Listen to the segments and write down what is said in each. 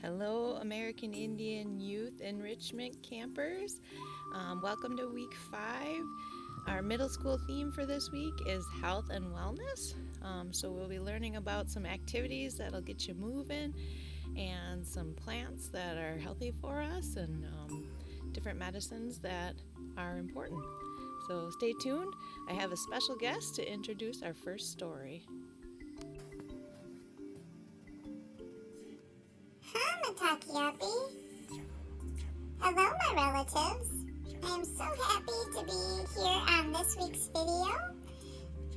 Hello, American Indian Youth Enrichment Campers. Welcome to week 5. Our middle school theme for this week is health and wellness. So we'll be learning about some activities that'll get you moving and some plants that are healthy for us and different medicines that are important. So stay tuned. I have a special guest to introduce our first story. Hi, Matakiapi. Hello, my relatives. I am so happy to be here on this week's video.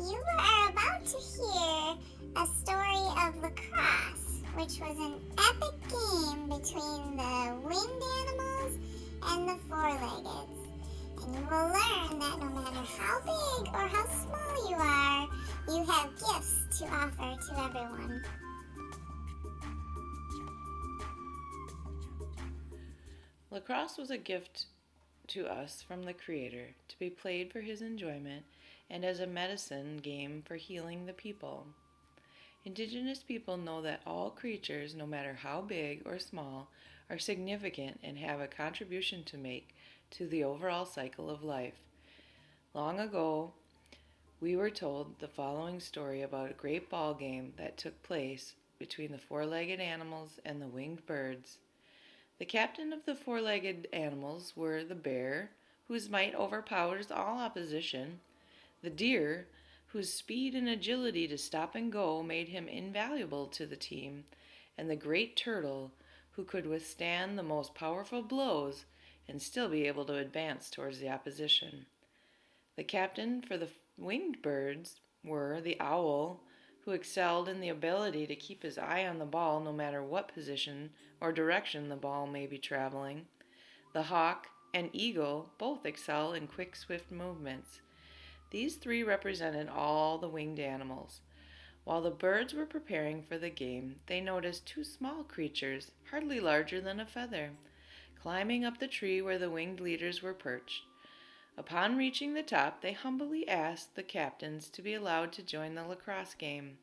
You are about to hear a story of lacrosse, which was an epic game between the winged animals and the four-leggeds. And you will learn that no matter how big or how small you are, you have gifts to offer to everyone. Lacrosse was a gift to us from the Creator to be played for His enjoyment and as a medicine game for healing the people. Indigenous people know that all creatures, no matter how big or small, are significant and have a contribution to make to the overall cycle of life. Long ago, we were told the following story about a great ball game that took place between the four-legged animals and the winged birds. The captain of the four-legged animals were the bear, whose might overpowers all opposition, the deer, whose speed and agility to stop and go made him invaluable to the team, and the great turtle, who could withstand the most powerful blows and still be able to advance towards the opposition. The captain for the winged birds were the owl, who excelled in the ability to keep his eye on the ball no matter what position or direction the ball may be traveling. The hawk and eagle both excel in quick, swift movements. These three represented all the winged animals. While the birds were preparing for the game, they noticed two small creatures, hardly larger than a feather, climbing up the tree where the winged leaders were perched. Upon reaching the top, they humbly asked the captains to be allowed to join the lacrosse game.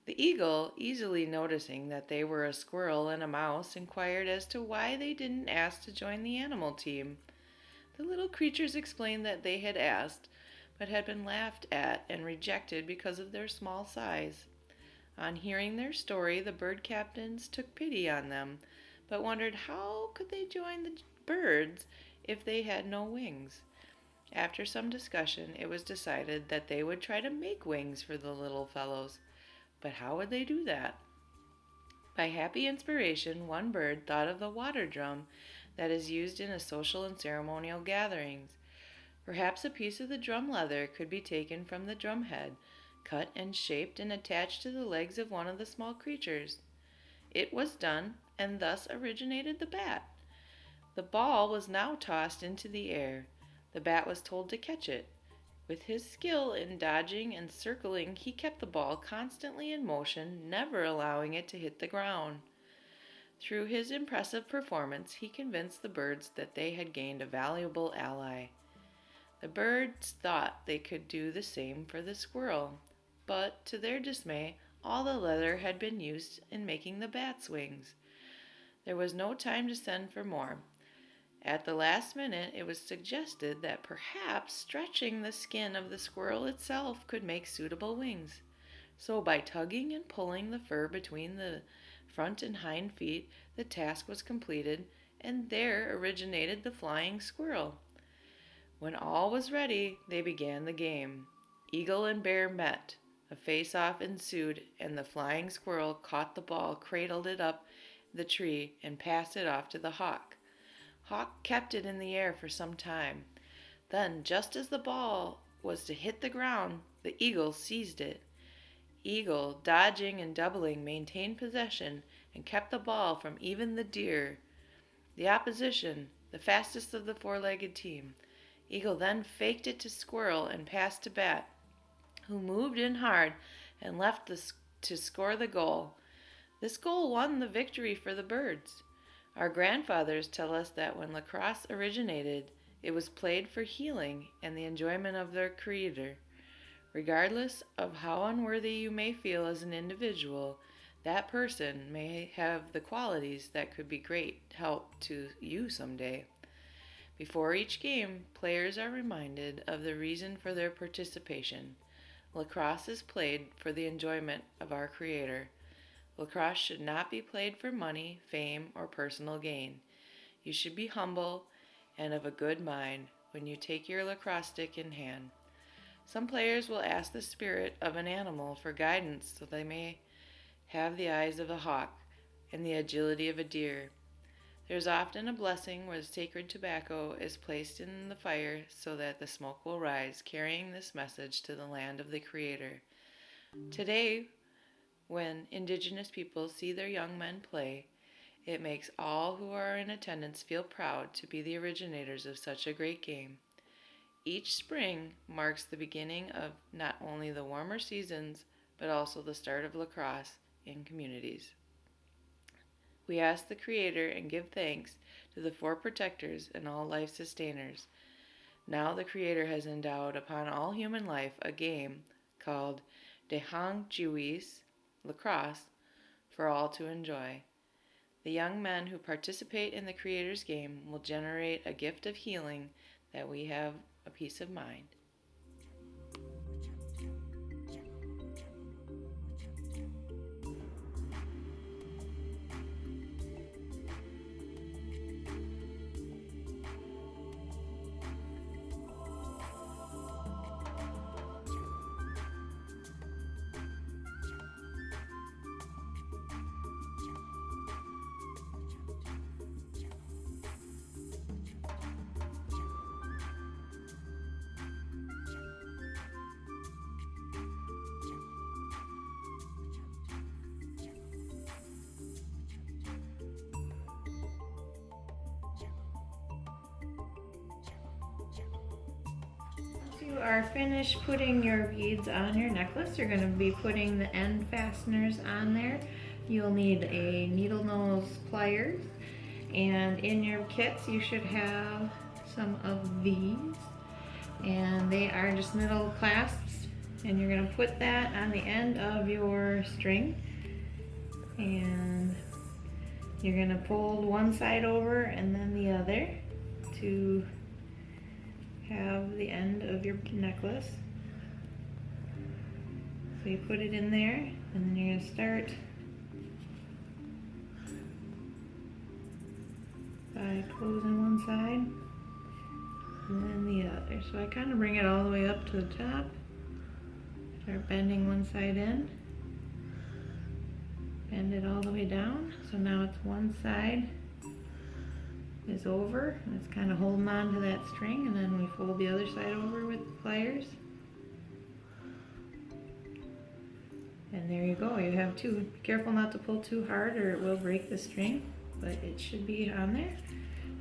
The eagle, easily noticing that they were a squirrel and a mouse, inquired as to why they didn't ask to join the animal team. The little creatures explained that they had asked, but had been laughed at and rejected because of their small size. On hearing their story, the bird captains took pity on them, but wondered how could they join the birds if they had no wings. After some discussion, it was decided that they would try to make wings for the little fellows. But how would they do that? By happy inspiration, one bird thought of the water drum that is used in a social and ceremonial gatherings. Perhaps a piece of the drum leather could be taken from the drum head, cut and shaped and attached to the legs of one of the small creatures. It was done, and thus originated the bat. The ball was now tossed into the air. The bat was told to catch it. With his skill in dodging and circling, he kept the ball constantly in motion, never allowing it to hit the ground. Through his impressive performance, he convinced the birds that they had gained a valuable ally. The birds thought they could do the same for the squirrel, but to their dismay, all the leather had been used in making the bat's wings. There was no time to send for more. At the last minute, it was suggested that perhaps stretching the skin of the squirrel itself could make suitable wings. So by tugging and pulling the fur between the front and hind feet, the task was completed, and there originated the flying squirrel. When all was ready, they began the game. Eagle and bear met. A face-off ensued, and the flying squirrel caught the ball, cradled it up the tree, and passed it off to the hawk. Hawk kept it in the air for some time. Then, just as the ball was to hit the ground, the eagle seized it. Eagle, dodging and doubling, maintained possession and kept the ball from even the deer, the opposition, the fastest of the four-legged team. Eagle then faked it to Squirrel and passed to Bat, who moved in hard and left to score the goal. This goal won the victory for the birds. Our grandfathers tell us that when lacrosse originated, it was played for healing and the enjoyment of their creator. Regardless of how unworthy you may feel as an individual, That person may have the qualities that could be great help to you someday. Before each game, players are reminded of the reason for their participation. Lacrosse is played for the enjoyment of our Creator. Lacrosse should not be played for money, fame, or personal gain. You should be humble and of a good mind when you take your lacrosse stick in hand. Some players will ask the spirit of an animal for guidance so they may have the eyes of a hawk and the agility of a deer. There is often a blessing where the sacred tobacco is placed in the fire so that the smoke will rise, carrying this message to the land of the Creator. Today, when Indigenous people see their young men play, it makes all who are in attendance feel proud to be the originators of such a great game. Each spring marks the beginning of not only the warmer seasons, but also the start of lacrosse in communities. We ask the Creator and give thanks to the four protectors and all life sustainers. Now the Creator has endowed upon all human life a game called Dehang Jiwis, lacrosse, for all to enjoy. The young men who participate in the Creator's game will generate a gift of healing that we have a peace of mind. You are finished putting your beads on your necklace. You're going to be putting the end fasteners on there. You'll need a needle nose pliers, and in your kits you should have some of these, and they are just middle clasps, and you're going to put that on the end of your string, and you're going to fold one side over and then the other to have the end of your necklace. So you put it in there, and then you're going to start by closing one side and then the other. So I kind of bring it all the way up to the top, start bending one side in, bend it all the way down. So now it's one side is over, and it's kind of holding on to that string, and then we fold the other side over with the pliers, and there you go. You have two. Be careful not to pull too hard or it will break the string, but it should be on there,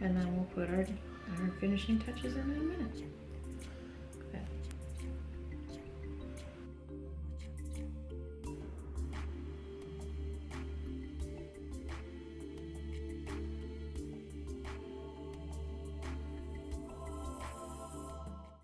and then we'll put our finishing touches in a minute.